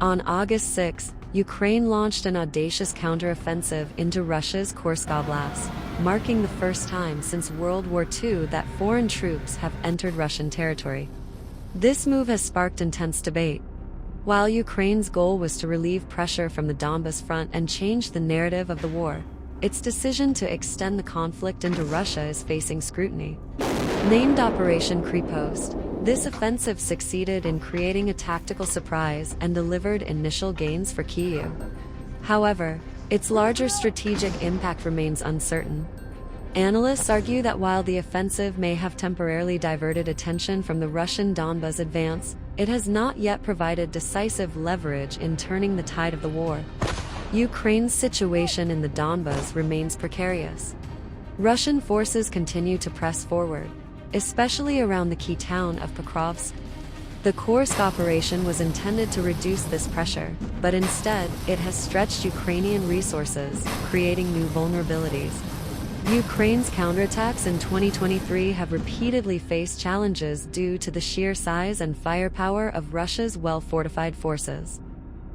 On August 6, Ukraine launched an audacious counteroffensive into Russia's Kursk Oblast, marking the first time since World War II that foreign troops have entered Russian territory. This move has sparked intense debate. While Ukraine's goal was to relieve pressure from the Donbas front and change the narrative of the war, its decision to extend the conflict into Russia is facing scrutiny. Named Operation Kripost, this offensive succeeded in creating a tactical surprise and delivered initial gains for Kyiv. However, its larger strategic impact remains uncertain. Analysts argue that while the offensive may have temporarily diverted attention from the Russian Donbas advance, it has not yet provided decisive leverage in turning the tide of the war. Ukraine's situation in the Donbas remains precarious. Russian forces continue to press forward, especially around the key town of Pokrovsk. The Kursk operation was intended to reduce this pressure, but instead, it has stretched Ukrainian resources, creating new vulnerabilities. Ukraine's counterattacks in 2023 have repeatedly faced challenges due to the sheer size and firepower of Russia's well-fortified forces.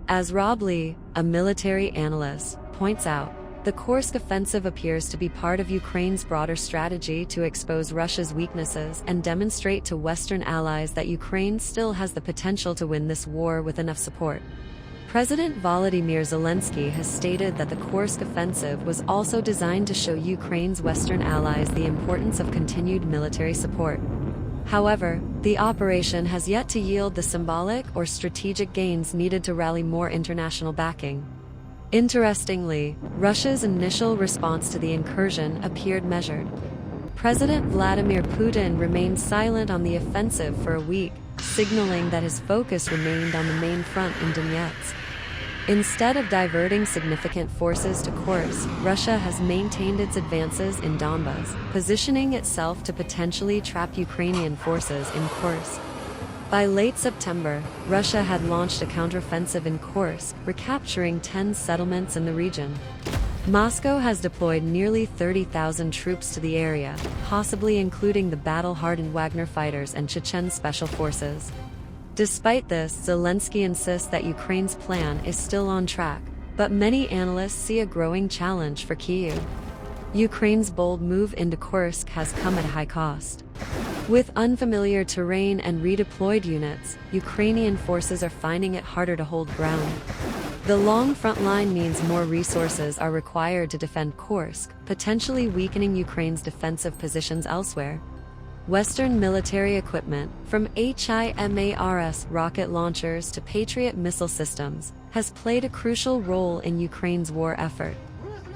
As Rob Lee, a military analyst, points out, the Kursk offensive appears to be part of Ukraine's broader strategy to expose Russia's weaknesses and demonstrate to Western allies that Ukraine still has the potential to win this war with enough support. President Volodymyr Zelensky has stated that the Kursk offensive was also designed to show Ukraine's Western allies the importance of continued military support. However, the operation has yet to yield the symbolic or strategic gains needed to rally more international backing. Interestingly, Russia's initial response to the incursion appeared measured. President Vladimir Putin remained silent on the offensive for a week, signaling that his focus remained on the main front in Donetsk. Instead of diverting significant forces to Kursk, Russia has maintained its advances in Donbas, positioning itself to potentially trap Ukrainian forces in Kursk. By late September, Russia had launched a counteroffensive in Kursk, recapturing 10 settlements in the region. Moscow has deployed nearly 30,000 troops to the area, possibly including the battle-hardened Wagner fighters and Chechen special forces. Despite this, Zelensky insists that Ukraine's plan is still on track, but many analysts see a growing challenge for Kyiv. Ukraine's bold move into Kursk has come at a high cost. With unfamiliar terrain and redeployed units, Ukrainian forces are finding it harder to hold ground. The long front line means more resources are required to defend Kursk, potentially weakening Ukraine's defensive positions elsewhere. Western military equipment, from HIMARS rocket launchers to Patriot missile systems, has played a crucial role in Ukraine's war effort.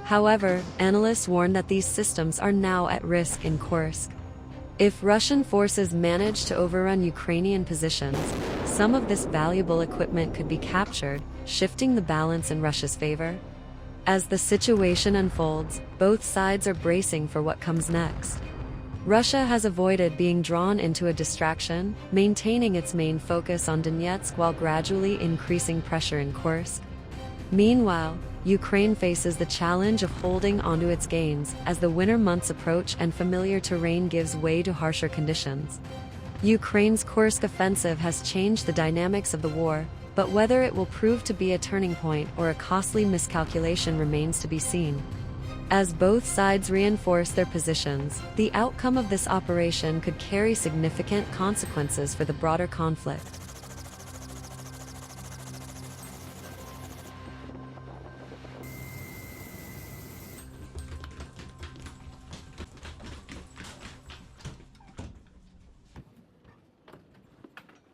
However, analysts warn that these systems are now at risk in Kursk. If Russian forces manage to overrun Ukrainian positions, some of this valuable equipment could be captured, shifting the balance in Russia's favor. As the situation unfolds, both sides are bracing for what comes next. Russia has avoided being drawn into a distraction, maintaining its main focus on Donetsk while gradually increasing pressure in Kursk. Meanwhile, Ukraine faces the challenge of holding onto its gains as the winter months approach and familiar terrain gives way to harsher conditions. Ukraine's Kursk offensive has changed the dynamics of the war, but whether it will prove to be a turning point or a costly miscalculation remains to be seen. As both sides reinforce their positions, the outcome of this operation could carry significant consequences for the broader conflict.